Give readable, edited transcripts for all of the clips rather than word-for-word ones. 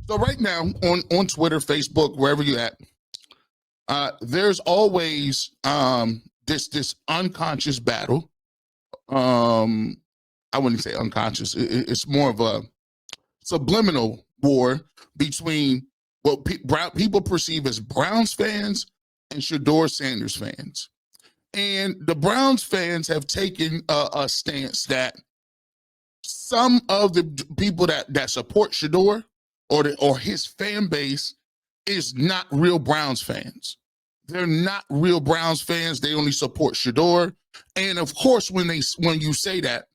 So right now on Twitter, Facebook, wherever you're at, there's always this unconscious battle. I wouldn't say unconscious. It's more of a subliminal war between what people perceive as Browns fans and Shedeur Sanders fans. And the Browns fans have taken a stance that some of the people that support Shedeur or his fan base is not real Browns fans. They're not real Browns fans. They only support Shedeur. And of course, when you say that,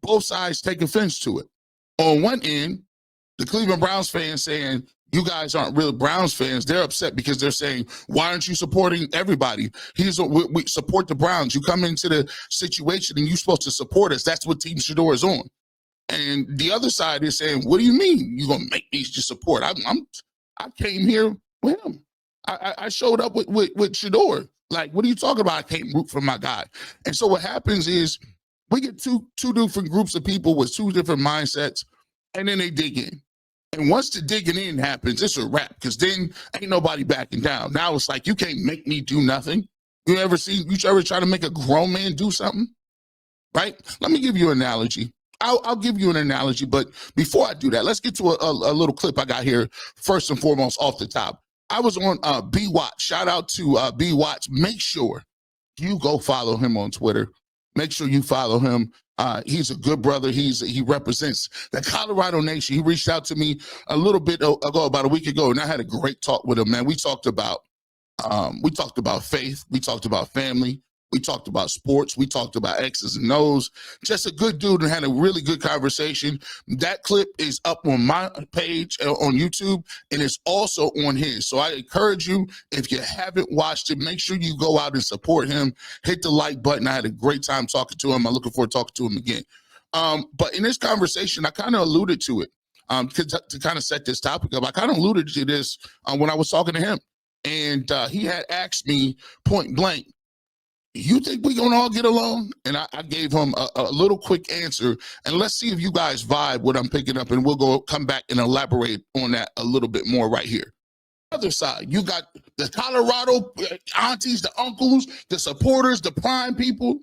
both sides take offense to it. On one end, the Cleveland Browns fans saying, you guys aren't real Browns fans. They're upset because they're saying, why aren't you supporting everybody? We support the Browns. You come into the situation and you're supposed to support us. That's what Team Shedeur is on. And the other side is saying, what do you mean you're going to make me just support? I came here with him. I showed up with Shedeur. Like, what are you talking about? I can't root for my guy. And so what happens is we get two different groups of people with two different mindsets, and then they dig in. And once the digging in happens, it's a wrap, because then ain't nobody backing down. Now it's like, you can't make me do nothing. You ever try to make a grown man do something? Right? Let me give you an analogy. I'll give you an analogy, but before I do that, let's get to a little clip I got here first and foremost off the top. I was on B Watch. Shout out to B Watch. Make sure you go follow him on Twitter. Make sure you follow him. He's a good brother. He represents the Colorado nation. He reached out to me a little bit ago, about a week ago, and I had a great talk with him, man. We talked about faith. We talked about family. We talked about sports. We talked about X's and O's. Just a good dude and had a really good conversation. That clip is up on my page on YouTube, and it's also on his. So I encourage you, if you haven't watched it, make sure you go out and support him. Hit the like button. I had a great time talking to him. I'm looking forward to talking to him again. But in this conversation, I kind of alluded to it to kind of set this topic up. I kind of alluded to this when I was talking to him. And he had asked me point blank, you think we're going to all get along? And I gave him a little quick answer. And let's see if you guys vibe what I'm picking up, and we'll come back and elaborate on that a little bit more right here. Other side, you got the Colorado aunties, the uncles, the supporters, the prime people.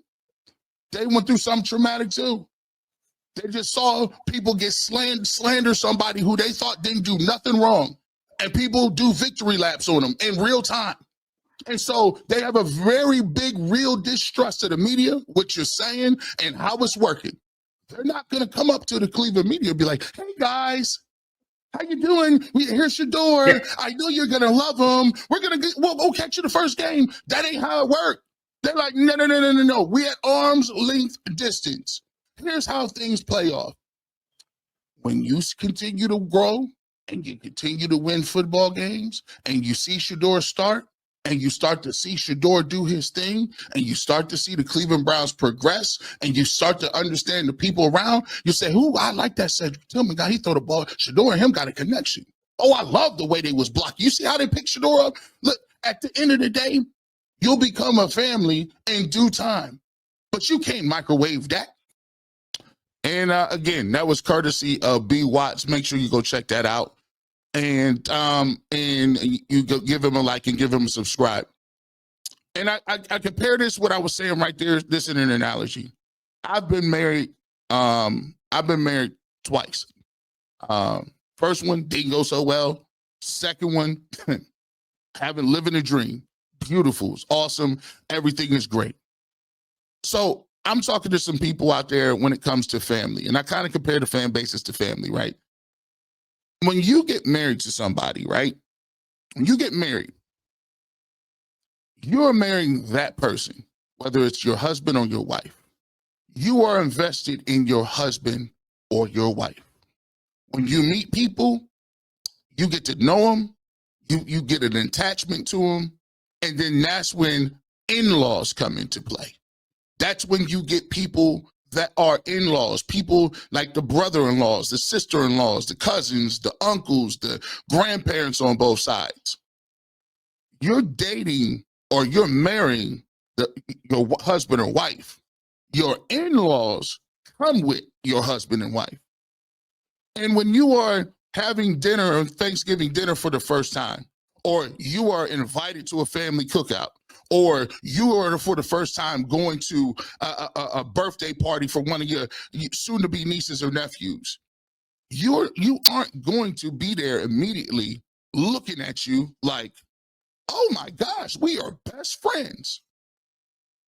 They went through something traumatic too. They just saw people get slander somebody who they thought didn't do nothing wrong. And people do victory laps on them in real time. And so they have a very big, real distrust of the media, what you're saying and how it's working. They're not going to come up to the Cleveland media and be like, hey, guys, how you doing? Here's Shedeur. Yeah. I know you're going to love him. We'll go catch you the first game. That ain't how it worked. They're like, no. We at arm's length distance. Here's how things play off. When you continue to grow and you continue to win football games and you see Shedeur start, and you start to see Shedeur do his thing, and you start to see the Cleveland Browns progress, and you start to understand the people around, you say, I like that Cedric Tillman guy. He throw the ball. Shedeur and him got a connection. Oh, I love the way they was blocking. You see how they picked Shedeur up? Look, at the end of the day, you'll become a family in due time, but you can't microwave that. And again, that was courtesy of B Watts. Make sure you go check that out. And you go give him a like and give him a subscribe. And I compare this what I was saying right there. This is an analogy. I've been married twice. First one didn't go so well. Second one, living a dream. Beautiful, it's awesome. Everything is great. So I'm talking to some people out there when it comes to family, and I kind of compare the fan bases to family, right? When you get married to somebody, right? When you get married, you're marrying that person, whether it's your husband or your wife. You are invested in your husband or your wife. When you meet people, you get to know them, you get an attachment to them, and then that's when in-laws come into play. That's when you get people that are in-laws, people like the brother-in-laws, the sister-in-laws, the cousins, the uncles, the grandparents on both sides. You're dating or you're marrying your husband or wife. Your in-laws come with your husband and wife. And when you are having dinner or Thanksgiving dinner for the first time, or you are invited to a family cookout, or you are for the first time going to a birthday party for one of your soon-to-be nieces or nephews, you aren't going to be there immediately looking at you like, oh my gosh, we are best friends.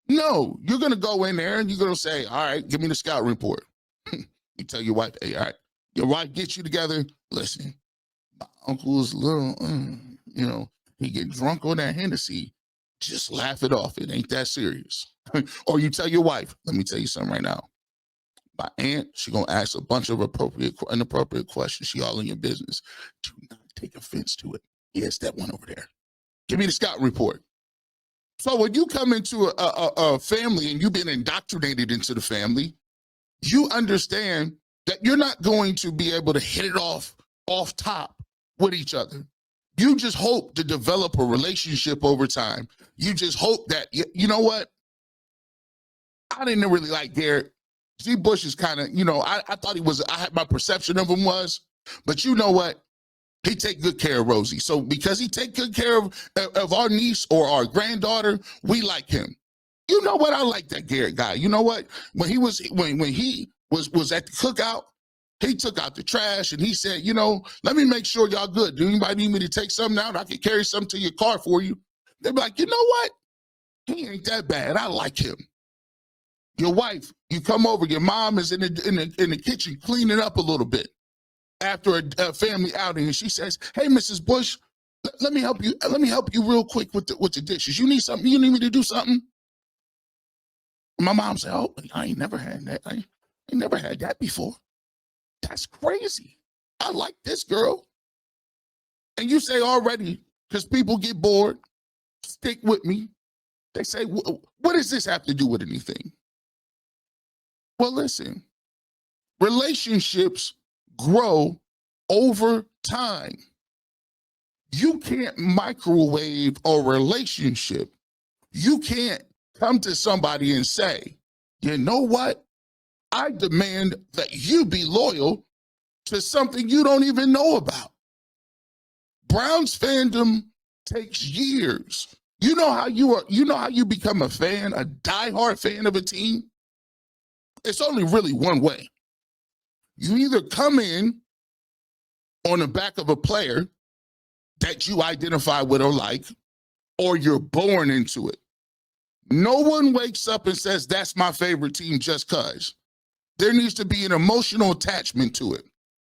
No, you're going to go in there and you're going to say, all right, give me the scout report. You tell your wife, hey, all right, your wife gets you together. Listen, my uncle is a little, he get drunk on that Hennessy. Just laugh it off. It ain't that serious. Or you tell your wife, let me tell you something right now. My aunt, she gonna ask a bunch of inappropriate questions. She all in your business. Do not take offense to it. Yes, that one over there. Give me the scout report. So when you come into a family and you've been indoctrinated into the family, you understand that you're not going to be able to hit it off top with each other. You just hope to develop a relationship over time. You just hope that, you know what? I didn't really like Garrett. G. Bush is kind of, I thought my perception of him was, but you know what? He take good care of Rosie. So because he take good care of our niece or our granddaughter, we like him. You know what? I like that Garrett guy. You know what? When he was at the cookout, he took out the trash and he said, let me make sure y'all good. Do anybody need me to take something out? I can carry something to your car for you. They'd be like, you know what? He ain't that bad. I like him. Your wife, you come over, your mom is in the kitchen cleaning up a little bit after a family outing, and she says, hey, Mrs. Bush, let me help you. Let me help you real quick with the dishes. You need something? You need me to do something? My mom said, oh, I ain't never had that. I ain't never had that before. That's crazy. I like this girl. And you say already, because people get bored, stick with me. They say, what does this have to do with anything? Well, listen, relationships grow over time. You can't microwave a relationship. You can't come to somebody and say, you know what? I demand that you be loyal to something you don't even know about. Browns fandom takes years. You know how you become a fan, a diehard fan of a team? It's only really one way. You either come in on the back of a player that you identify with or like, or you're born into it. No one wakes up and says, that's my favorite team just because. There needs to be an emotional attachment to it.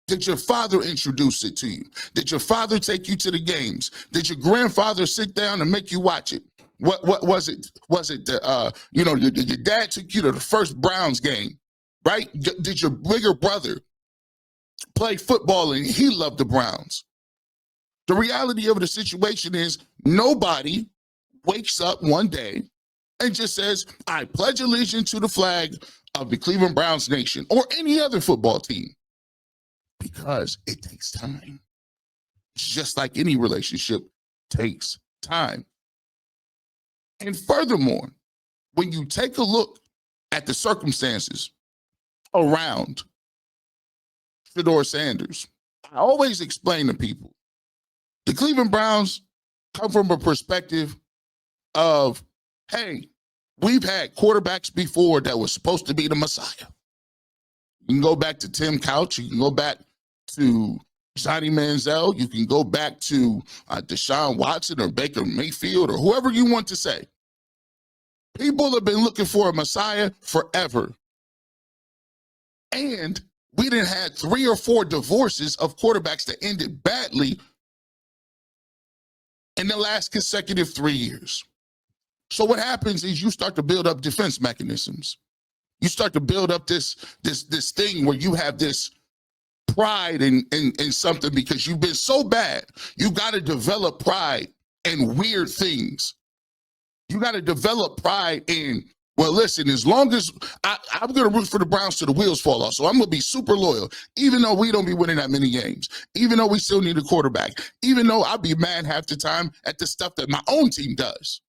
Did your father introduce it to you? Did your father take you to the games? Did your grandfather sit down and make you watch it? What was it? Was it your dad took you to the first Browns game, right? Did your bigger brother play football and he loved the Browns? The reality of the situation is nobody wakes up one day and just says, I pledge allegiance to the flag of the Cleveland Browns nation or any other football team, because it takes time. Just like any relationship takes time. And furthermore, when you take a look at the circumstances around Shedeur Sanders, I always explain to people, the Cleveland Browns come from a perspective of, hey, we've had quarterbacks before that was supposed to be the Messiah. You can go back to Tim Couch. You can go back to Johnny Manziel. You can go back to Deshaun Watson or Baker Mayfield or whoever you want to say. People have been looking for a Messiah forever. And we done had 3 or 4 divorces of quarterbacks that ended badly in the last consecutive 3 years. So what happens is you start to build up defense mechanisms. You start to build up this thing where you have this pride in something because you've been so bad. You got to develop pride in weird things. You got to develop pride in, well, listen, as long as I'm going to root for the Browns till the wheels fall off. So I'm going to be super loyal, even though we don't be winning that many games, even though we still need a quarterback, even though I'll be mad half the time at the stuff that my own team does.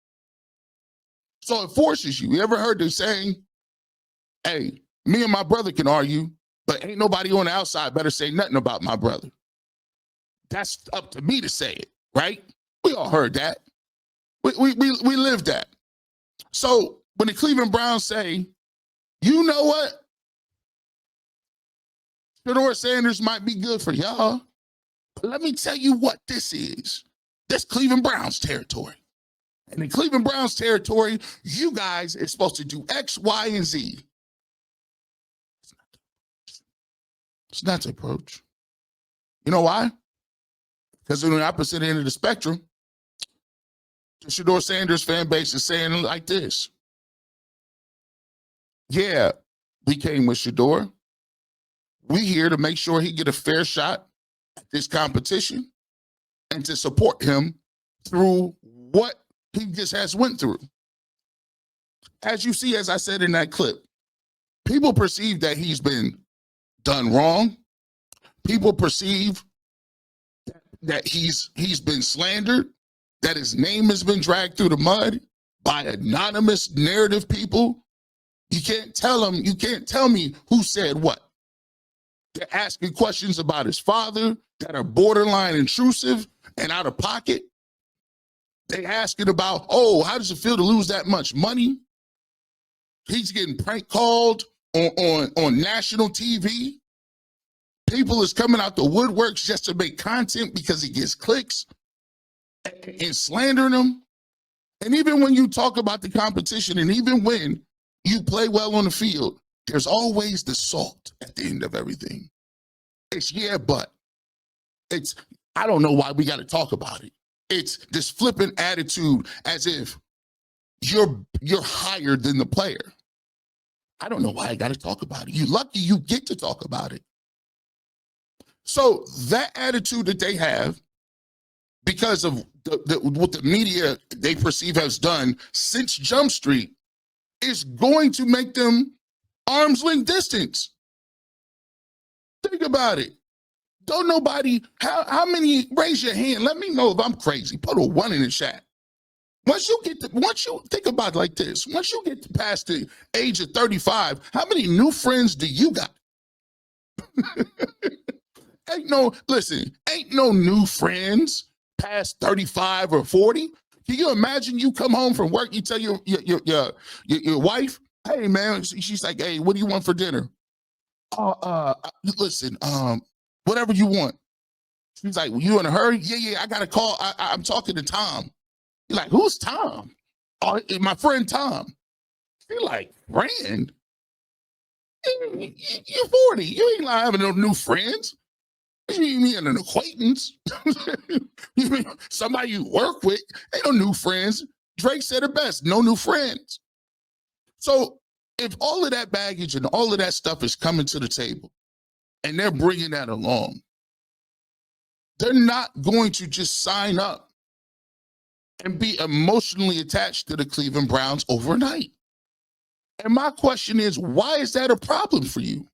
So it forces you. You ever heard the saying, hey, me and my brother can argue, but ain't nobody on the outside better say nothing about my brother. That's up to me to say it, right? We all heard that. We lived that. So when the Cleveland Browns say, you know what? Shedeur Sanders might be good for y'all. But let me tell you what this is. That's Cleveland Browns territory. And in Cleveland Browns territory, you guys are supposed to do X, Y, and Z. It's not the approach. You know why? Because on the opposite end of the spectrum, the Shedeur Sanders fan base is saying like this. Yeah, we came with Shedeur. We here to make sure he get a fair shot at this competition and to support him through what he just has went through. As you see, as I said in that clip, people perceive that he's been done wrong. People perceive that he's been slandered, that his name has been dragged through the mud by anonymous narrative people. You can't tell me who said what. They're asking questions about his father that are borderline intrusive and out of pocket. They asking about, oh, how does it feel to lose that much money? He's getting prank called on national TV. People is coming out the woodworks just to make content because he gets clicks and slandering him. And even when you talk about the competition and even when you play well on the field, there's always the salt at the end of everything. It's yeah, but it's, I don't know why we got to talk about it. It's this flippant attitude as if you're higher than the player. I don't know why I got to talk about it. You're lucky you get to talk about it. So that attitude that they have, because of what the media they perceive has done since Jump Street, is going to make them arm's length distance. Think about it. Don't nobody, how many, raise your hand, let me know if I'm crazy. Put a 1 in the chat. Once you think about it like this, once you get past the age of 35, how many new friends do you got? Ain't no new friends past 35 or 40. Can you imagine you come home from work, you tell your wife, hey man, she's like, hey, what do you want for dinner? Listen, whatever you want. She's like, well, you in a hurry? Yeah, I got a call. I'm talking to Tom. You're like, who's Tom? Oh, my friend Tom. You're like, friend? You're 40. You ain't having no new friends. You mean an acquaintance? You mean somebody you work with? Ain't no new friends. Drake said it best, no new friends. So if all of that baggage and all of that stuff is coming to the table and they're bringing that along, they're not going to just sign up and be emotionally attached to the Cleveland Browns overnight. And my question is, why is that a problem for you?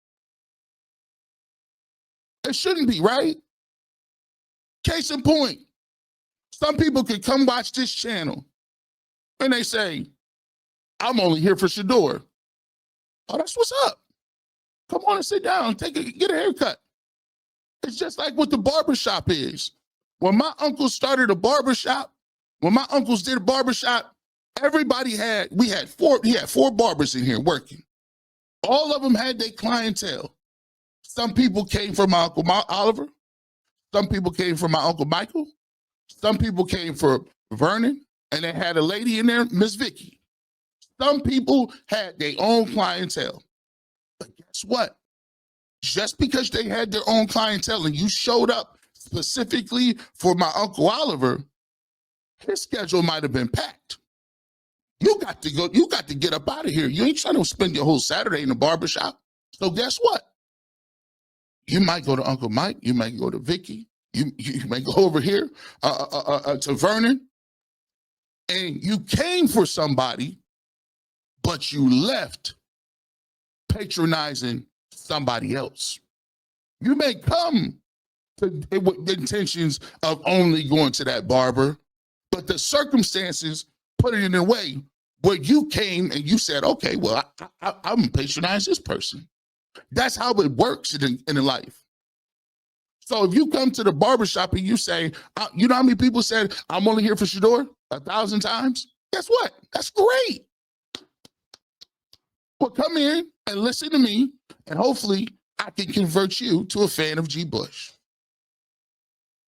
It shouldn't be, right? Case in point, some people could come watch this channel and they say, I'm only here for Shedeur. Oh, that's what's up. Come on and sit down, get a haircut. It's just like what the barbershop is. When my uncle started a barbershop, when my uncles did a barbershop, he had four barbers in here working. All of them had their clientele. Some people came from my Uncle Oliver. Some people came from my Uncle Michael. Some people came for Vernon, and they had a lady in there, Miss Vicky. Some people had their own clientele. But guess what? Just because they had their own clientele and you showed up specifically for my Uncle Oliver, his schedule might have been packed. You got to go, you got to get up out of here. You ain't trying to spend your whole Saturday in the barbershop. So guess what? You might go to Uncle Mike, you might go to Vicky, you might go over here to Vernon, and you came for somebody, but you left patronizing somebody else. You may come with the intentions of only going to that barber, but the circumstances put it in a way where you came and you said, okay, well, I'm gonna patronize this person. That's how it works in life. So if you come to the barbershop and you say, you know how many people said, I'm only here for Shedeur 1,000 times? Guess what? That's great. Well, come in and listen to me, and hopefully I can convert you to a fan of G. Bush.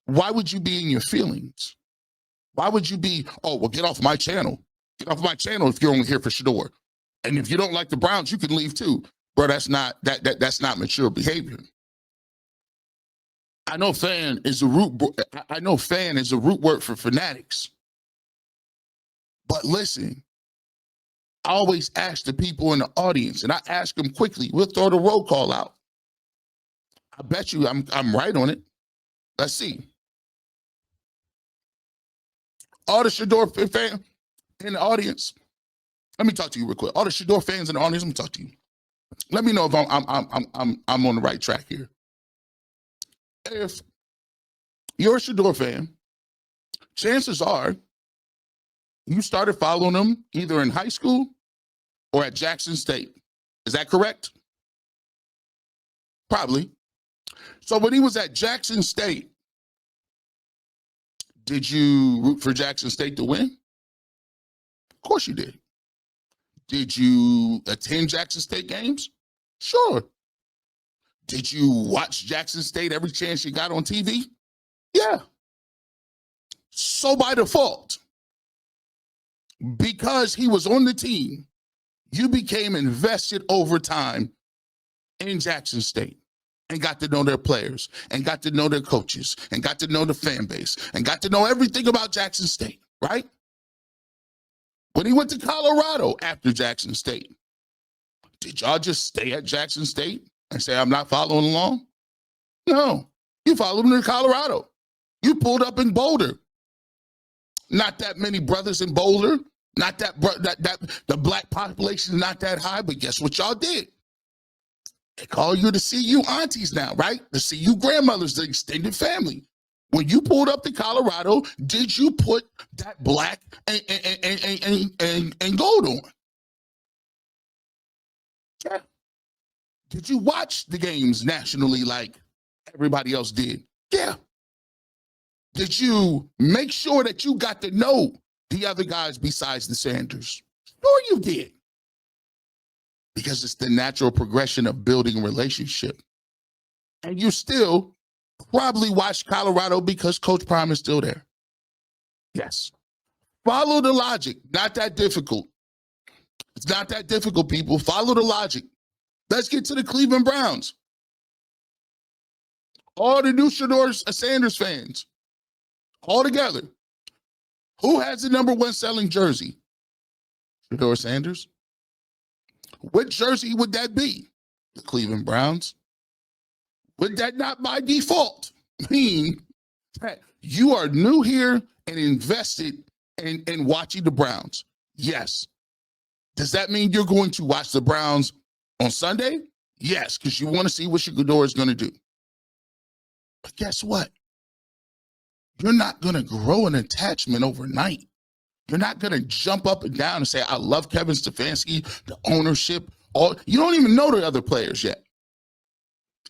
Why would you be in your feelings? Why would you be, oh, well, get off my channel. Get off my channel if you're only here for Shedeur. And if you don't like the Browns, you can leave too. Bro, that's not mature behavior. I know fan is a root word for fanatics. But listen, I always ask the people in the audience, and I ask them quickly. We'll throw the roll call out. I bet you I'm right on it. Let's see. All the Shedeur fans in the audience. Let me talk to you real quick. All the Shedeur fans in the audience, let me talk to you. Let me know if I'm on the right track here. If you're a Shedeur fan, chances are you started following him either in high school or at Jackson State. Is that correct? Probably. So when he was at Jackson State, did you root for Jackson State to win? Of course you did. Did you attend Jackson State games? Sure. Did you watch Jackson State every chance you got on TV? Yeah. So by default, because he was on the team, you became invested over time in Jackson State and got to know their players and got to know their coaches and got to know the fan base and got to know everything about Jackson State, right? When he went to Colorado after Jackson State, did y'all just stay at Jackson State and say, I'm not following along? No, you followed him to Colorado. You pulled up in Boulder. Not that many brothers in Boulder. Not that the black population is not that high, but guess what y'all did? They call you the CU aunties now, right? The CU grandmothers, the extended family. When you pulled up to Colorado, did you put that black and gold on? Yeah. Did you watch the games nationally like everybody else did? Yeah. Did you make sure that you got to know the other guys besides the Sanders? Sure you did. Because it's the natural progression of building a relationship. And you still probably watch Colorado because Coach Prime is still there. Yes. Follow the logic. Not that difficult. It's not that difficult, people. Follow the logic. Let's get to the Cleveland Browns. All the new Shedeur Sanders fans, all together. Who has the #1 selling jersey? Shedeur Sanders. What jersey would that be? The Cleveland Browns. Would that not by default mean that you are new here and invested in watching the Browns? Yes. Does that mean you're going to watch the Browns on Sunday? Yes, because you want to see what Shedeur is going to do. But guess what? You're not going to grow an attachment overnight. You're not going to jump up and down and say, I love Kevin Stefanski, the ownership. You don't even know the other players yet.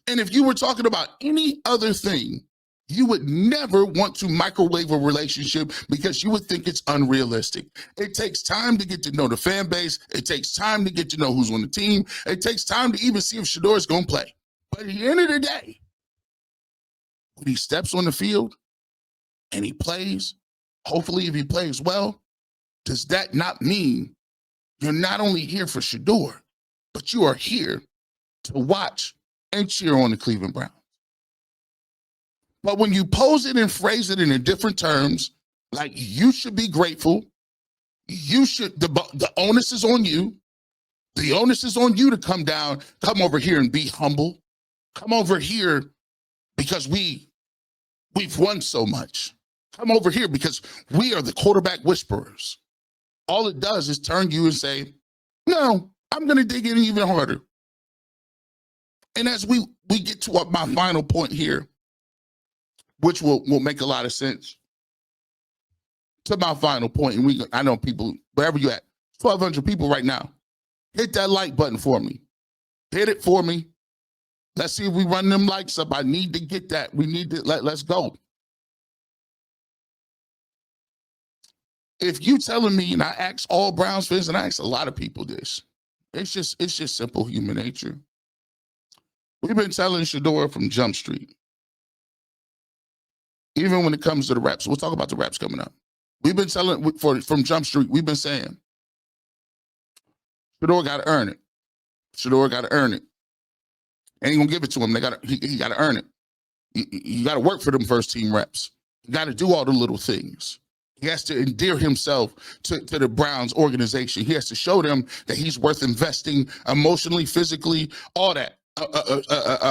And if you were talking about any other thing, you would never want to microwave a relationship because you would think it's unrealistic. It takes time to get to know the fan base. It takes time to get to know who's on the team. It takes time to even see if Shedeur is going to play. But at the end of the day, when he steps on the field and he plays, hopefully if he plays well, does that not mean you're not only here for Shedeur, but you are here to watch and cheer on the Cleveland Browns? But when you pose it and phrase it in different terms, like you should be grateful, the onus is on you. The onus is on you to come over here and be humble. Come over here because we've won so much. Come over here because we are the quarterback whisperers. All it does is turn you and say, no, I'm going to dig in even harder. And as we get to my final point here, which will make a lot of sense, to my final point, and I know people, wherever you at, 1,200 people right now, hit that like button for me. Hit it for me. Let's see if we run them likes up. I need to get that. We need to let's go. If you telling me, and I ask all Browns fans, and I ask a lot of people this, it's just simple human nature. We've been telling Shedeur from Jump Street, even when it comes to the reps. We'll talk about the reps coming up. We've been telling from Jump Street. We've been saying Shedeur got to earn it. Shedeur got to earn it. Ain't gonna give it to him. He got to earn it. You got to work for them first team reps. You got to do all the little things. He has to endear himself to the Browns organization. He has to show them that he's worth investing emotionally, physically, all that.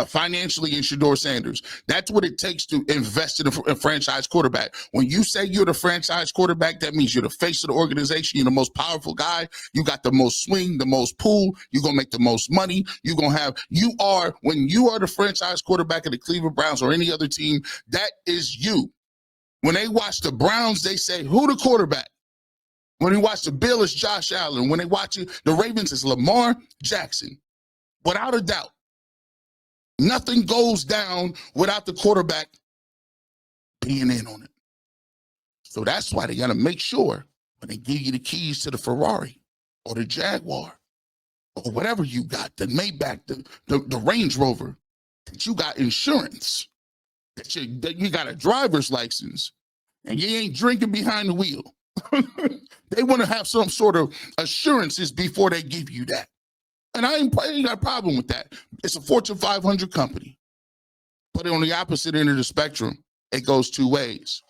Financially in Shedeur Sanders. That's what it takes to invest in a franchise quarterback. When you say you're the franchise quarterback, that means you're the face of the organization. You're the most powerful guy. You got the most swing, the most pull. You're going to make the most money. When you are the franchise quarterback of the Cleveland Browns or any other team, that is you. When they watch the Browns, they say, who the quarterback? When they watch the Bills, it's Josh Allen. When they watch the Ravens, it's Lamar Jackson. Without a doubt. Nothing goes down without the quarterback being in on it. So that's why they got to make sure when they give you the keys to the Ferrari or the Jaguar or whatever you got, the Maybach, the Range Rover, that you got insurance, that you got a driver's license, and you ain't drinking behind the wheel. They want to have some sort of assurances before they give you that. And I ain't got a problem with that. It's a Fortune 500 company. But on the opposite end of the spectrum, it goes two ways.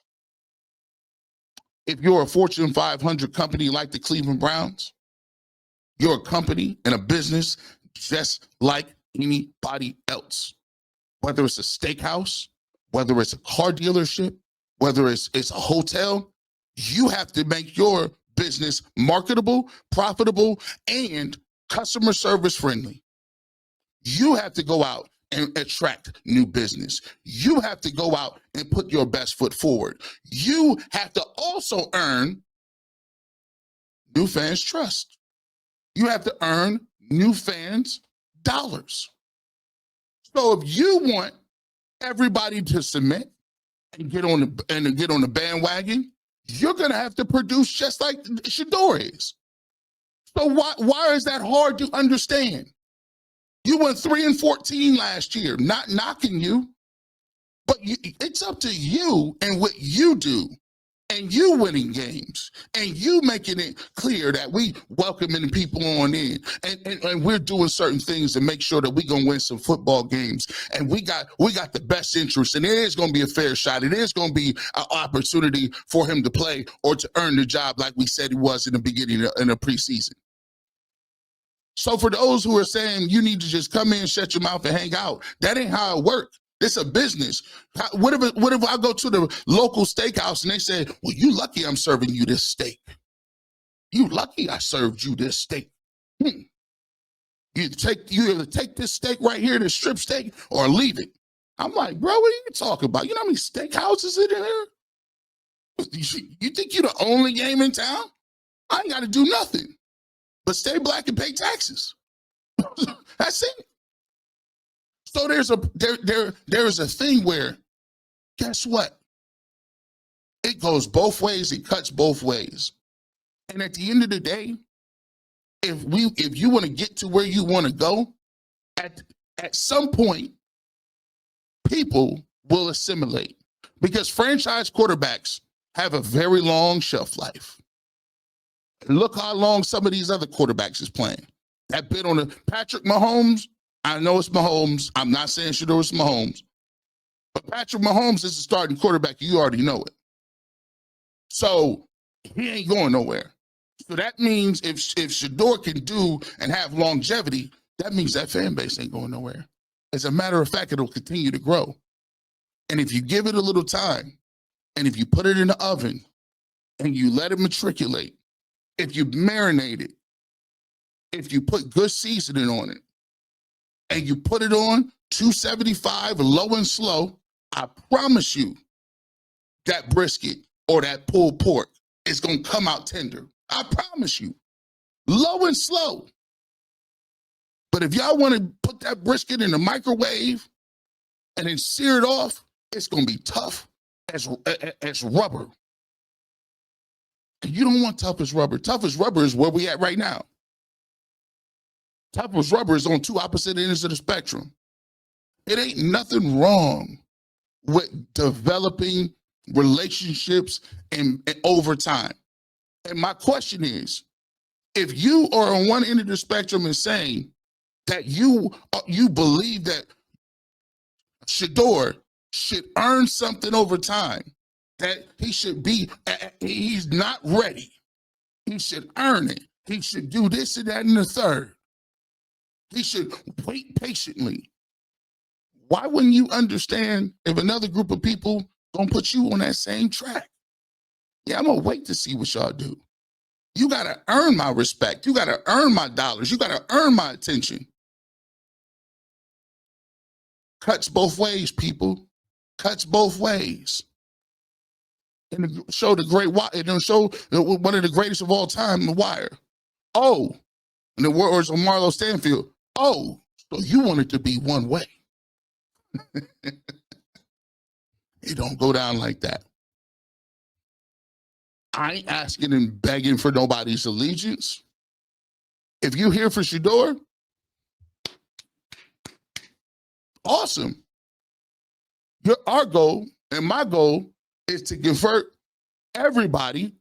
If you're a Fortune 500 company like the Cleveland Browns, you're a company and a business just like anybody else. Whether it's a steakhouse, whether it's a car dealership, whether it's a hotel, you have to make your business marketable, profitable, and customer service friendly. You have to go out and attract new business. You have to go out and put your best foot forward. You have to also earn new fans' trust. You have to earn new fans' dollars. So if you want everybody to submit and get on the bandwagon, you're gonna have to produce just like Shedeur is. So why is that hard to understand? You went 3-14 last year, not knocking you, but it's up to you and what you do, and you winning games, and you making it clear that we welcoming people on in, and we're doing certain things to make sure that we're gonna win some football games, and we got the best interest, and it is gonna be a fair shot. It is gonna be an opportunity for him to play or to earn the job like we said he was in the beginning in the preseason. So for those who are saying you need to just come in, shut your mouth, and hang out, that ain't how it works. It's a business. What if I go to the local steakhouse and they say, well, you lucky I'm serving you this steak. You lucky I served you this steak. You either take this steak right here, this strip steak, or leave it. I'm like, bro, what are you talking about? You know how many steakhouses in there? You think you're the only game in town? I ain't got to do nothing but stay black and pay taxes. That's it. So there's a thing where, guess what? It goes both ways. It cuts both ways. And at the end of the day, if you want to get to where you want to go, at some point, people will assimilate, because franchise quarterbacks have a very long shelf life. Look how long some of these other quarterbacks is playing. That bit on the Patrick Mahomes, I know it's Mahomes. I'm not saying Shedeur is Mahomes. But Patrick Mahomes is the starting quarterback. You already know it. So he ain't going nowhere. So that means if Shedeur can do and have longevity, that means that fan base ain't going nowhere. As a matter of fact, it'll continue to grow. And if you give it a little time, and if you put it in the oven, and you let it matriculate, if you marinate it, if you put good seasoning on it, and you put it on 275 low and slow, I promise you that brisket or that pulled pork is going to come out tender. I promise you. Low and slow. But if y'all want to put that brisket in the microwave and then sear it off, it's gonna be tough as rubber. And you don't want tough as rubber. Tough as rubber is where we at right now. Tough as rubber is on two opposite ends of the spectrum. It ain't nothing wrong with developing relationships and over time. And my question is, if you are on one end of the spectrum and saying that you believe that Shedeur should earn something over time, that he should be, he's not ready. He should earn it. He should do this and that and the third. He should wait patiently. Why wouldn't you understand if another group of people gonna put you on that same track? Yeah, I'm gonna wait to see what y'all do. You gotta earn my respect. You gotta earn my dollars. You gotta earn my attention. Cuts both ways, people. Cuts both ways. In the show, one of the greatest of all time, The Wire. Oh, in the words of Marlo Stanfield. Oh, so you want it to be one way. It don't go down like that. I ain't asking and begging for nobody's allegiance. If you're here for Shedeur, awesome. Our goal and my goal is to convert everybody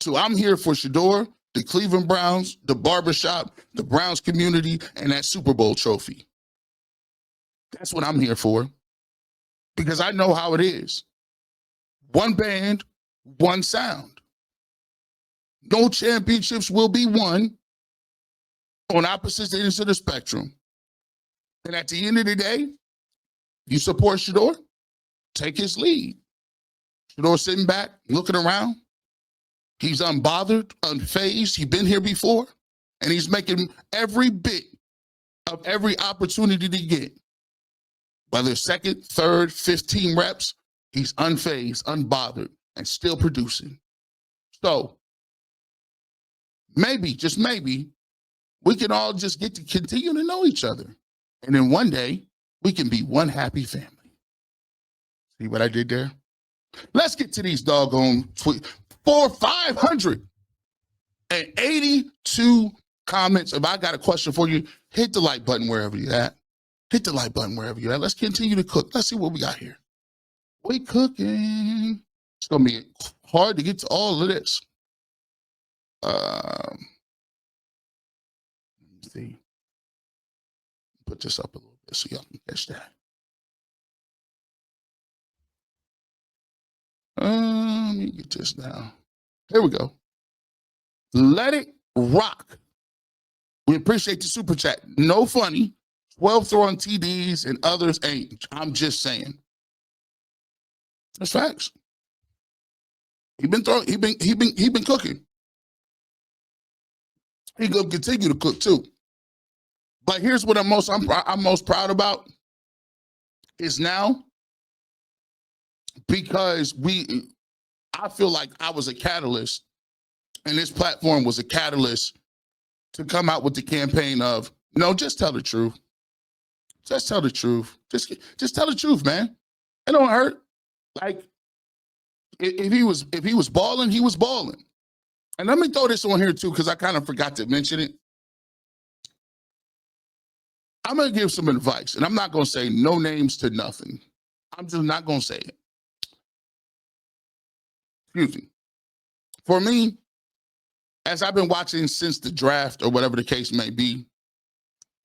to I'm here for Shedeur, the Cleveland Browns, the Barbershop, the Browns community, and that Super Bowl trophy. That's what I'm here for, because I know how it is. One band, one sound. No championships will be won on opposite ends of the spectrum. And at the end of the day, you support Shedeur, take his lead. Shedeur sitting back, looking around. He's unbothered, unfazed. He's been here before, and he's making every bit of every opportunity to get. Whether second, third, 15 reps, he's unfazed, unbothered, and still producing. So maybe, just maybe, we can all just get to continue to know each other. And then one day, we can be one happy family. See what I did there? Let's get to these doggone 582 comments. If I got a question for you, hit the like button wherever you're at. Hit the like button wherever you're at. Let's continue to cook. Let's see what we got here. We cooking. It's going to be hard to get to all of this. Let me see. Put this up a little bit so y'all can catch that. Let me get this down. Here we go. Let it rock. We appreciate the super chat. No funny. 12 throwing TDs and others ain't. I'm just saying. That's facts. He been cooking. He gonna continue to cook too. But here's what I'm most proud about is now, because I feel like I was a catalyst, and this platform was a catalyst to come out with the campaign of, no, just tell the truth. Just tell the truth. Just tell the truth, man. It don't hurt. Like, if he was balling, he was balling. And let me throw this on here too, because I kind of forgot to mention it. I'm going to give some advice, and I'm not going to say no names to nothing. I'm just not going to say it. Excuse me. For me, as I've been watching since the draft or whatever the case may be,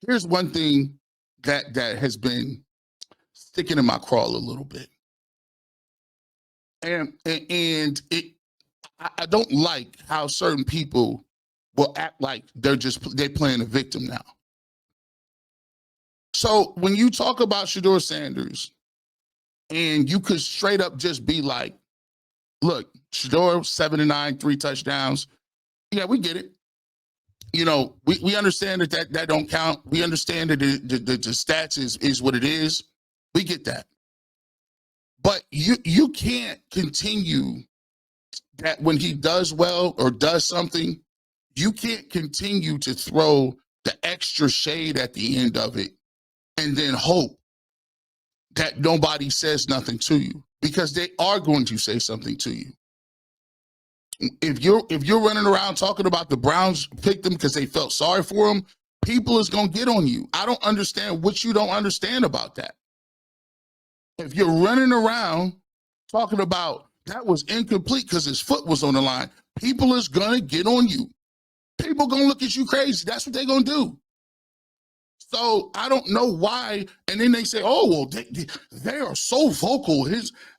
here's one thing that has been sticking in my craw a little bit. And I don't like how certain people will act like they're playing a victim now. So when you talk about Shedeur Sanders, and you could straight up just be like, look, Shedeur, 7-9, 3 touchdowns. Yeah, we get it. You know, we understand that don't count. We understand that the stats is what it is. We get that. But you can't continue that when he does well or does something, you can't continue to throw the extra shade at the end of it and then hope that nobody says nothing to you, because they are going to say something to you. If you're running around talking about the Browns picked them because they felt sorry for them, people is going to get on you. I don't understand what you don't understand about that. If you're running around talking about that was incomplete because his foot was on the line, people is going to get on you. People going to look at you crazy. That's what they're going to do. So I don't know why. And then they say, oh, well, they are so vocal.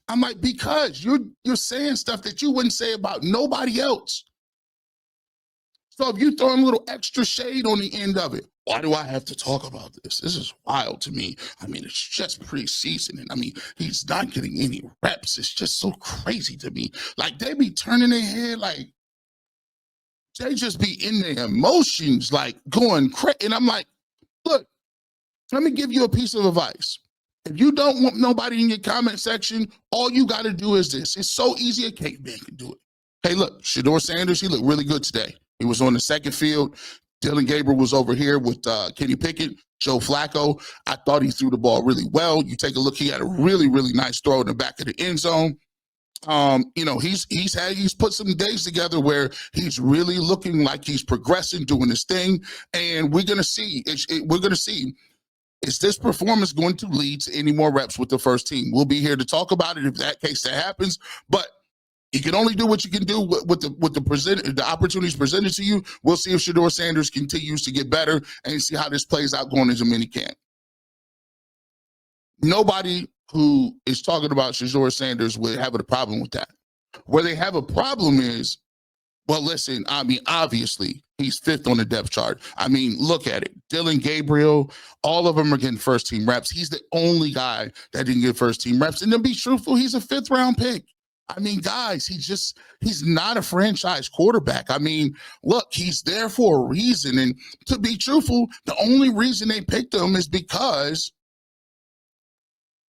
I'm like, because you're saying stuff that you wouldn't say about nobody else. So if you throw a little extra shade on the end of it, why do I have to talk about this? This is wild to me. I mean, it's just preseason. And I mean, he's not getting any reps. It's just so crazy to me. Like, they be turning their head, like, they just be in their emotions, like going crazy. And I'm like, look, let me give you a piece of advice. If you don't want nobody in your comment section, all you got to do is this. It's so easy, a caveman can do it. Hey, look, Shedeur Sanders, he looked really good today. He was on the second field. Dylan Gabriel was over here with Kenny Pickett, Joe Flacco. I thought he threw the ball really well. You take a look, he had a really, really nice throw in the back of the end zone. You know, he's put some days together where he's really looking like he's progressing, doing his thing, and we're gonna see. We're gonna see. Is this performance going to lead to any more reps with the first team? We'll be here to talk about it if that case that happens. But you can only do what you can do with the opportunities presented to you. We'll see if Shedeur Sanders continues to get better and see how this plays out going into minicamp. Nobody who is talking about Shedeur Sanders would have a problem with that. Where they have a problem is, well, listen, I mean, obviously, he's fifth on the depth chart. I mean, look at it. Dylan Gabriel, all of them are getting first-team reps. He's the only guy that didn't get first-team reps. And to be truthful, he's a fifth-round pick. I mean, guys, he's not a franchise quarterback. I mean, look, he's there for a reason. And to be truthful, the only reason they picked him is because,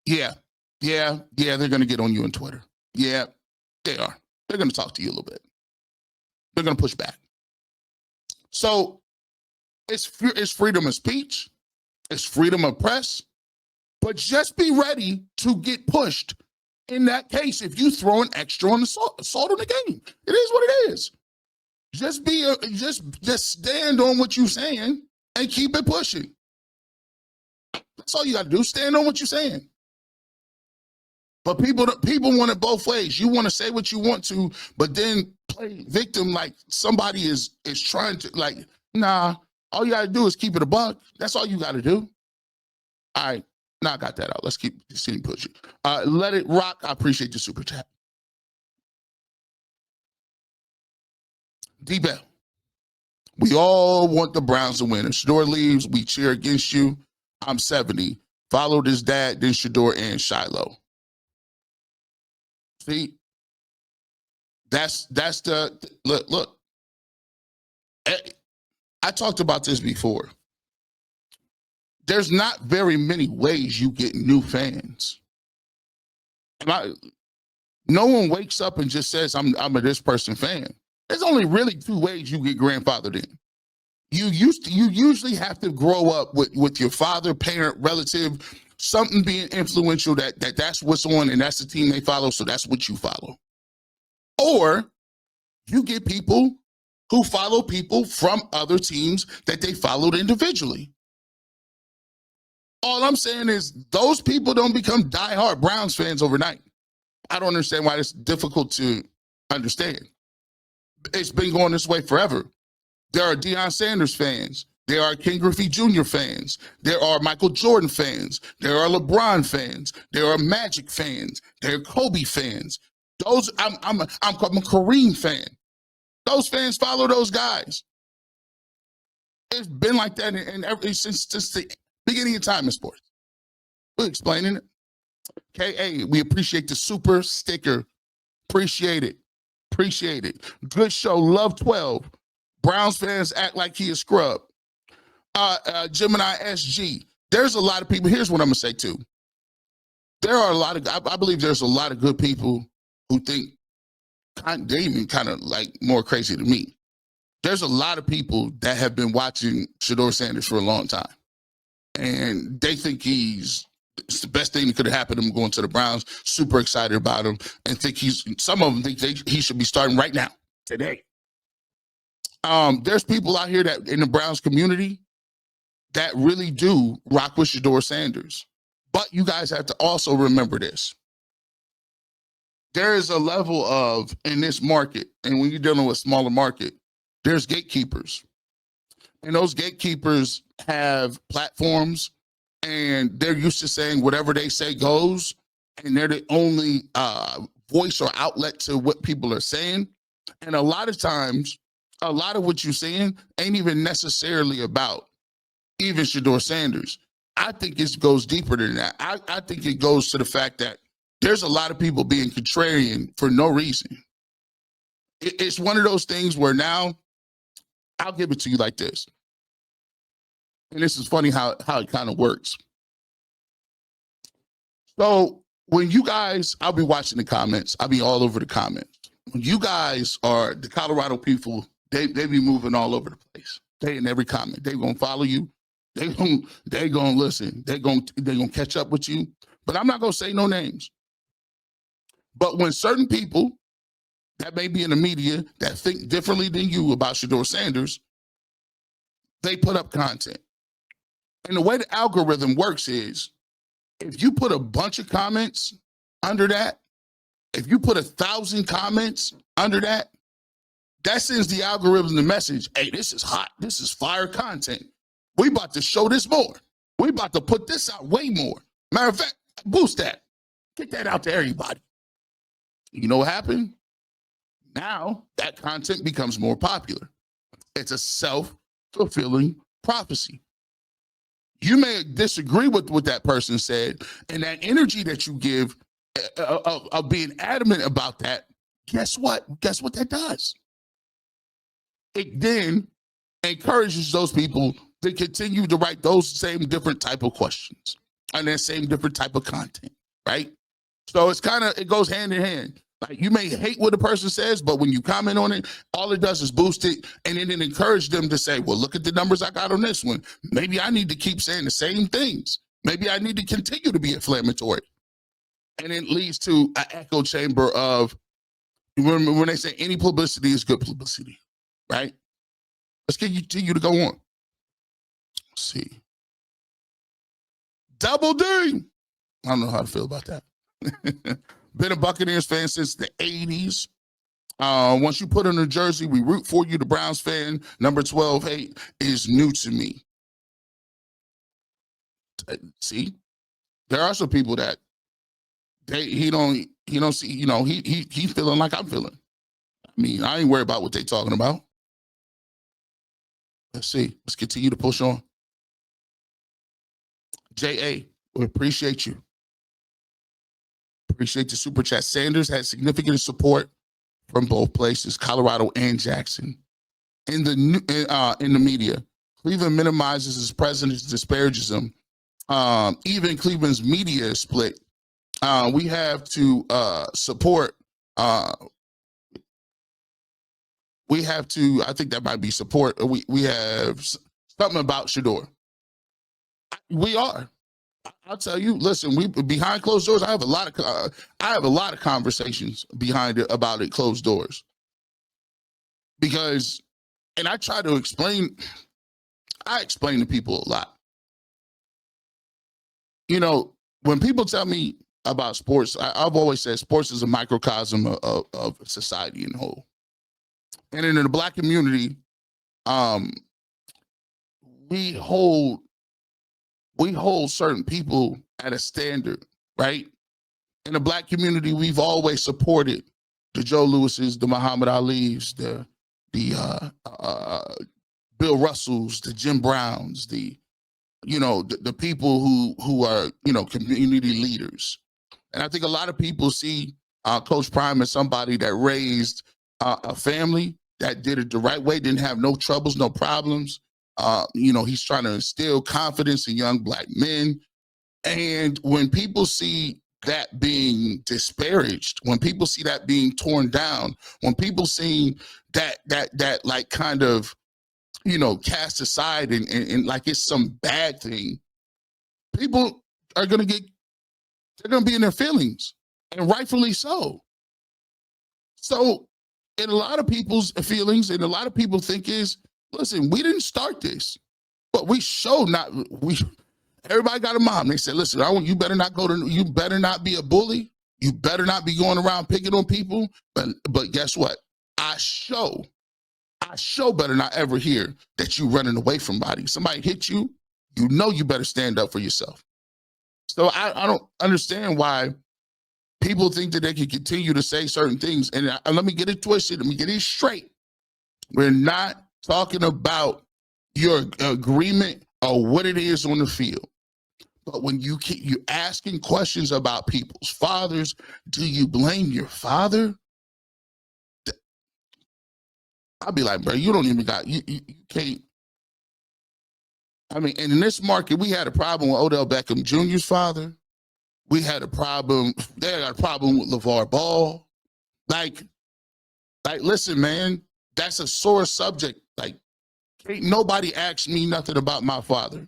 yeah, they're going to get on you on Twitter. Yeah, they are. They're going to talk to you a little bit. They're going to push back. So it's freedom of speech. It's freedom of press. But just be ready to get pushed. In that case, if you throw an extra on the salt on the game, it is what it is. Just stand on what you're saying and keep it pushing. That's all you got to do. Stand on what you're saying. But people want it both ways. You want to say what you want to, but then play victim like somebody is trying to, like, nah, all you got to do is keep it a buck. That's all you got to do. All right. Now I got that out. Let's keep seeing pushing. Let it rock. I appreciate the super chat. D-Bell. We all want the Browns to win. If Shedeur leaves, we cheer against you. I'm 70. Followed his dad, then Shedeur and Shiloh. See, that's the look. I talked about this before. There's not very many ways you get new fans. No one wakes up and just says, I'm a this person fan. There's only really two ways you get grandfathered in. You usually have to grow up with your father, parent, relative, something being influential that's what's on and that's the team they follow, so that's what you follow. Or you get people who follow people from other teams that they followed individually. All I'm saying is those people don't become diehard Browns fans overnight. I don't understand why it's difficult to understand. It's been going this way forever. There are Deion Sanders fans. There are Ken Griffey Jr. fans. There are Michael Jordan fans. There are LeBron fans. There are Magic fans. There are Kobe fans. I'm a Kareem fan. Those fans follow those guys. It's been like that since the beginning of time in sports. We're explaining it. KA, we appreciate the super sticker. Appreciate it. Appreciate it. Good show. Love 12. Browns fans act like he is scrub. Gemini SG. There's a lot of people. Here's what I'm going to say, too. There are a lot of, I believe there's a lot of good people who think they even kind of like more crazy than me. There's a lot of people that have been watching Shedeur Sanders for a long time. and they think it's the best thing that could have happened to him going to the Browns. Super excited about him, and think some of them think he should be starting right now, today. There's people out here that in the Browns community that really do rock with Shedeur Sanders. But you guys have to also remember this. There is a level of, in this market, and when you're dealing with smaller market, there's gatekeepers. And those gatekeepers have platforms, and they're used to saying whatever they say goes, and they're the only voice or outlet to what people are saying. And a lot of times, a lot of what you're saying ain't even necessarily about even Shedeur Sanders. I think it goes deeper than that. I think it goes to the fact that there's a lot of people being contrarian for no reason. It's one of those things where now, I'll give it to you like this. And this is funny how it kind of works. So when you guys, I'll be watching the comments. I'll be all over the comments. When you guys are the Colorado people, they be moving all over the place. They in every comment. They gonna follow you. They gonna listen. They gonna catch up with you. But I'm not gonna say no names. But when certain people that may be in the media that think differently than you about Shedeur Sanders, they put up content. And the way the algorithm works is, if you put a bunch of comments under that, if you put 1,000 comments under that, that sends the algorithm the message, hey, this is hot. This is fire content. We about to show this more. We about to put this out way more. Matter of fact, boost that. Get that out to everybody. You know what happened? Now that content becomes more popular. It's a self-fulfilling prophecy. You may disagree with what that person said, and that energy that you give of being adamant about that, guess what? Guess what that does? It then encourages those people to continue to write those same different type of questions and that same different type of content, right? So it goes hand in hand. Like, you may hate what a person says, but when you comment on it, all it does is boost it, and then it encourages them to say, well, look at the numbers I got on this one. Maybe I need to keep saying the same things. Maybe I need to continue to be inflammatory. And it leads to an echo chamber of, when they say any publicity is good publicity, right? Let's continue to go on. Let's see. Double D. I don't know how to feel about that. Been a Buccaneers fan since the 80s. Once you put on a jersey, we root for you. The Browns fan, number 12-8, is new to me. See, there are some people that he don't see, he's feeling like I'm feeling. I mean, I ain't worried about what they talking about. Let's see. Let's continue to push on. J.A., we appreciate you. Appreciate the super chat. Sanders had significant support from both places, Colorado and Jackson. In the media, Cleveland minimizes his presence, disparages him. Even Cleveland's media is split. We have to support. We have to. I think that might be support. We have something about Shedeur. We are. I'll tell you. Listen, we behind closed doors. I have a lot of conversations about it closed doors. Because, and I try to explain. I explain to people a lot. When people tell me about sports, I've always said sports is a microcosm of society in whole. And in the Black community, we hold certain people at a standard, right? In the Black community, we've always supported the Joe Lewises, the Muhammad Alis, the Bill Russells, the Jim Browns, the people who are, community leaders. And I think a lot of people see Coach Prime as somebody that raised a family that did it the right way, didn't have no troubles, no problems. He's trying to instill confidence in young Black men. And when people see that being disparaged, when people see that being torn down, when people see that like kind of, cast aside and like it's some bad thing, people are going to they're going to be in their feelings, and rightfully so. So, in a lot of people's feelings, and a lot of people think is, listen, we didn't start this, but everybody got a mom. They said, listen, you better not be a bully. You better not be going around picking on people. But guess what? I show better not ever hear that you running away from somebody hit you, you better stand up for yourself. So I don't understand why people think that they can continue to say certain things. And let me get it twisted. Let me get it straight. We're not talking about your agreement or what it is on the field. But when you asking questions about people's fathers, do you blame your father? I'll be like, bro, you don't even you can't. I mean, and in this market, we had a problem with Odell Beckham Jr.'s father. We had a problem. They got a problem with LeVar Ball. Like, listen, man, that's a sore subject. Like, ain't nobody asked me nothing about my father.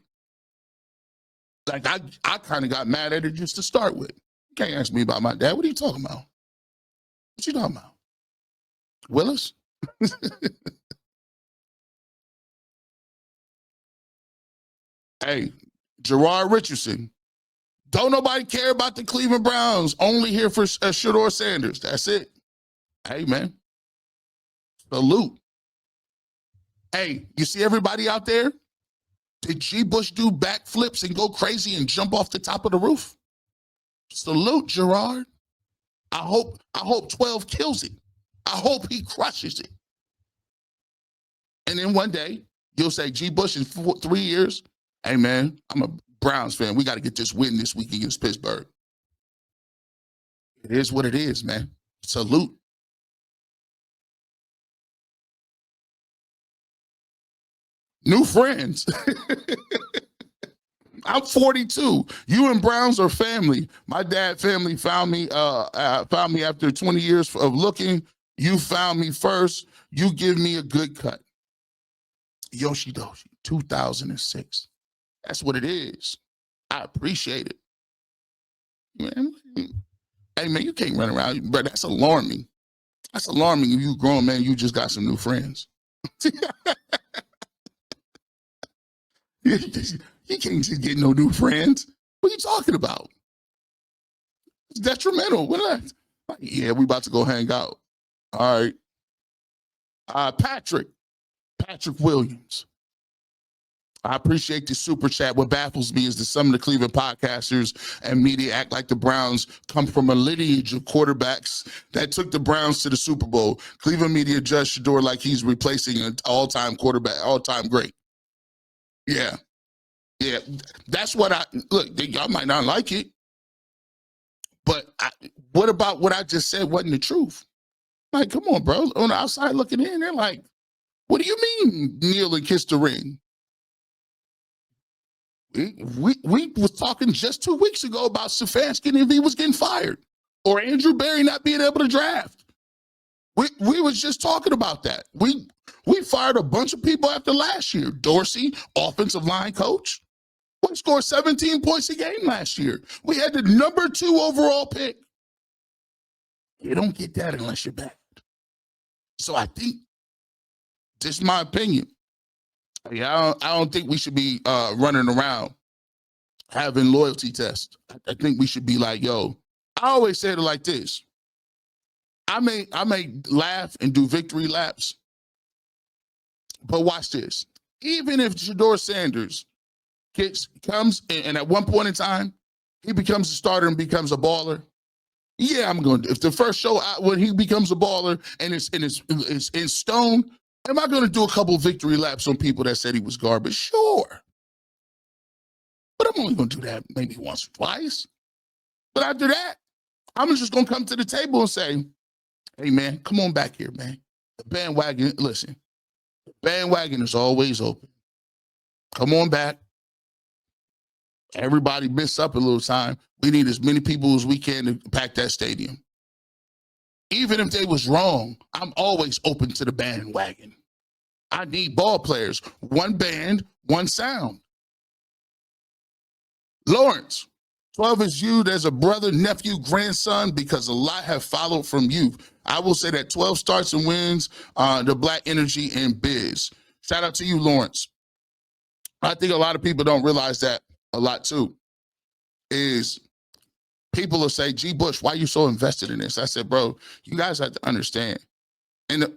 Like, I kind of got mad at it just to start with. You can't ask me about my dad. What are you talking about? What you talking about? Willis? Hey, Gerard Richardson. Don't nobody care about the Cleveland Browns. Only here for Shedeur Sanders. That's it. Hey, man. Salute. Hey, you see everybody out there? Did G. Bush do backflips and go crazy and jump off the top of the roof? Salute, Gerard. I hope 12 kills it. I hope he crushes it. And then one day, you'll say, G. Bush in 3 years, hey, man, I'm a Browns fan. We got to get this win this week against Pittsburgh. It is what it is, man. Salute. New friends. I'm 42. You and Browns are family. My dad family found me after 20 years of looking. You found me first. You give me a good cut. Yoshi Doshi, 2006. That's what it is. I appreciate it. Man, hey, man, you can't run around, but that's alarming. That's alarming if you grown, man, you just got some new friends. You can't just get no new friends. What are you talking about? It's detrimental. Yeah, we about to go hang out. All right. Patrick Williams. I appreciate the super chat. What baffles me is that some of the Cleveland podcasters and media act like the Browns come from a lineage of quarterbacks that took the Browns to the Super Bowl. Cleveland media judge Shedeur like he's replacing an all-time quarterback, all-time great. Yeah. Yeah, that's what y'all might not like it, but what about what I just said wasn't the truth? Like, come on, bro. On the outside looking in, they're like, what do you mean kneel and kiss the ring? We was talking just 2 weeks ago about Stefanski if he was getting fired or Andrew Berry not being able to draft. We was just talking about that. We fired a bunch of people after last year. Dorsey, offensive line coach. We scored 17 points a game last year. We had the number 2 overall pick. You don't get that unless you're bad. So I think, this is my opinion. Yeah, I don't think we should be running around having loyalty tests. I think we should be like, yo, I always say it like this. I may laugh and do victory laps, but watch this. Even if Shedeur Sanders comes and at one point in time he becomes a starter and becomes a baller, yeah, I'm going to. If the first show when he becomes a baller and it's in stone, am I going to do a couple victory laps on people that said he was garbage? Sure, but I'm only going to do that maybe once or twice. But after that, I'm just going to come to the table and say, hey, man, come on back here, man. The bandwagon, listen, the bandwagon is always open. Come on back. Everybody missed up a little time. We need as many people as we can to pack that stadium. Even if they was wrong, I'm always open to the bandwagon. I need ball players. One band, one sound. Lawrence, 12 is viewed as a brother, nephew, grandson because a lot have followed from you. I will say that 12 starts and wins the Black energy and biz. Shout out to you, Lawrence. I think a lot of people don't realize that a lot too, is people will say, G. Bush, why are you so invested in this? I said, bro, you guys have to understand. And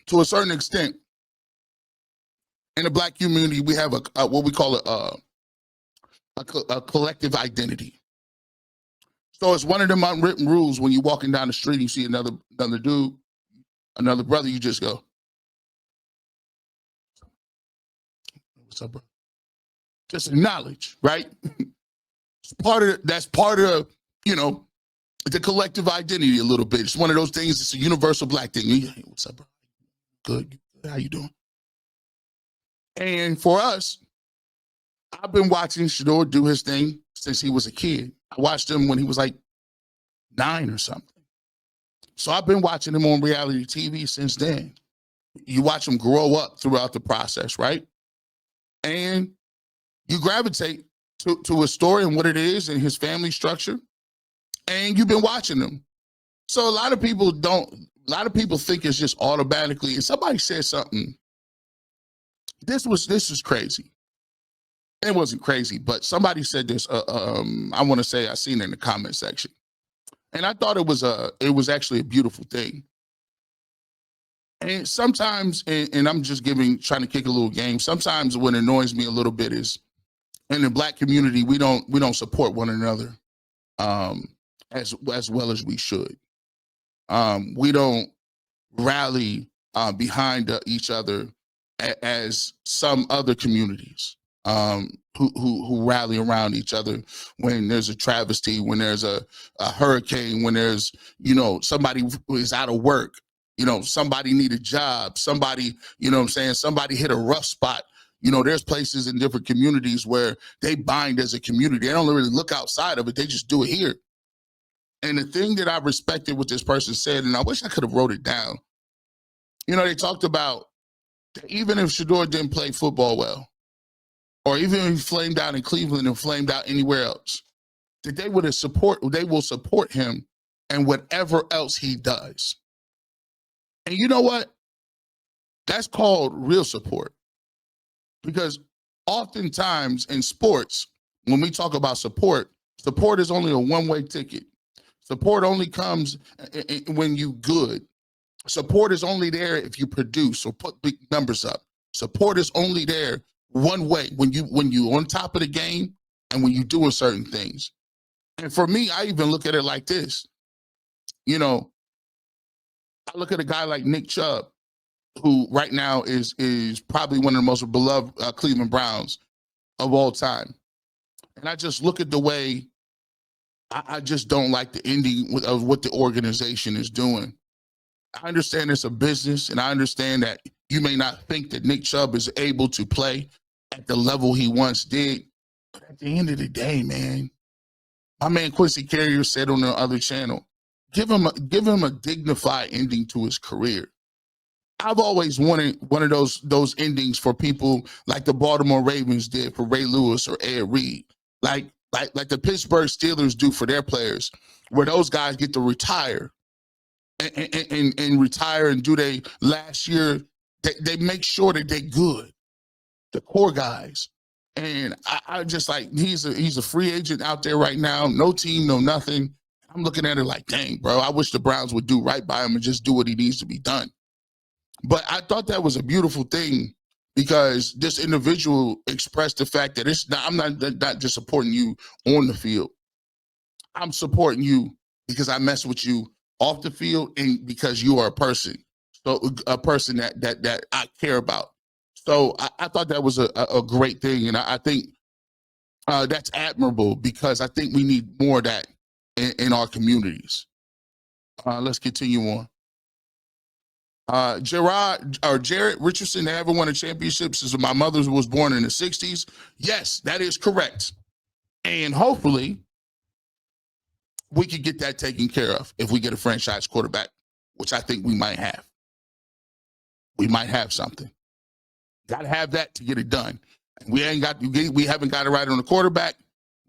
to a certain extent, in the Black community, we have a what we call a collective identity. So it's one of them unwritten rules when you're walking down the street, you see another dude, another brother, you just go, what's up, bro? Just acknowledge, right? That's part of, you know, the collective identity a little bit. It's one of those things, it's a universal Black thing. Hey, what's up, bro? Good. How you doing? And for us, I've been watching Shedeur do his thing since he was a kid. I watched him when he was like 9 or something. So I've been watching him on reality TV since then. You watch him grow up throughout the process, right? And you gravitate to a story and what it is and his family structure. And you've been watching them. So a lot of people think it's just automatically, and somebody said something. This is crazy. It wasn't crazy, but somebody said this, I want to say I seen it in the comment section. And I thought it was actually a beautiful thing. And sometimes, and I'm just trying to kick a little game. Sometimes what annoys me a little bit is in the Black community, we don't support one another as well as we should. We don't rally behind each other as some other communities who rally around each other when there's a travesty, when there's a hurricane, when there's, you know, somebody who is out of work, you know, somebody need a job, somebody, you know what I'm saying, somebody hit a rough spot. You know, there's places in different communities where they bind as a community. They don't really look outside of it. They just do it here. And the thing that I respected what this person said, and I wish I could have wrote it down, you know, they talked about that even if Shedeur didn't play football well, or even if he flamed out in Cleveland and flamed out anywhere else, that they will support him and whatever else he does. And you know what? That's called real support. Because oftentimes in sports, when we talk about support is only a one-way ticket. Support only comes when you good. Support is only there if you produce or put big numbers up. Support is only there one way, when you on top of the game and when you're doing certain things. And for me, I even look at it like this. You know, I look at a guy like Nick Chubb, who right now is probably one of the most beloved Cleveland Browns of all time. And I just look at the way, I just don't like the ending of what the organization is doing. I understand it's a business, and I understand that you may not think that Nick Chubb is able to play at the level he once did. But at the end of the day, man, my man Quincy Carrier said on the other channel, give him a dignified ending to his career. I've always wanted one of those endings for people like the Baltimore Ravens did for Ray Lewis or Ed Reed, like the Pittsburgh Steelers do for their players, where those guys get to retire and retire and do they last year. They make sure that they're good, the core guys. And I just like, he's a free agent out there right now, no team, no nothing. I'm looking at it like, dang, bro, I wish the Browns would do right by him and just do what he needs to be done. But I thought that was a beautiful thing, because this individual expressed the fact that I'm not just supporting you on the field. I'm supporting you because I mess with you off the field and because you are a person. So a person that I care about. So I thought that was a great thing. And I think that's admirable, because I think we need more of that in our communities. Let's continue on. Jarrett Richardson never won a championship since my mother was born in the 60s. Yes, that is correct. And hopefully we could get that taken care of if we get a franchise quarterback, which I think we might have. We might have something. Got to have that to get it done. We haven't got it right on the quarterback.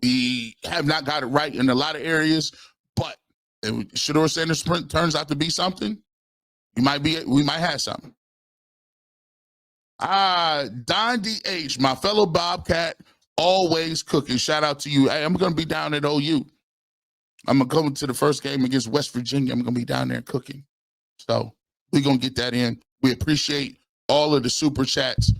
We have not got it right in a lot of areas. But if Shedeur Sanders turns out to be something, we might have something. Don DH, my fellow Bobcat, always cooking. Shout out to you. Hey, I'm gonna be down at OU. I'm gonna come to the first game against West Virginia. I'm gonna be down there cooking. So we're gonna get that in. We appreciate all of the super chats.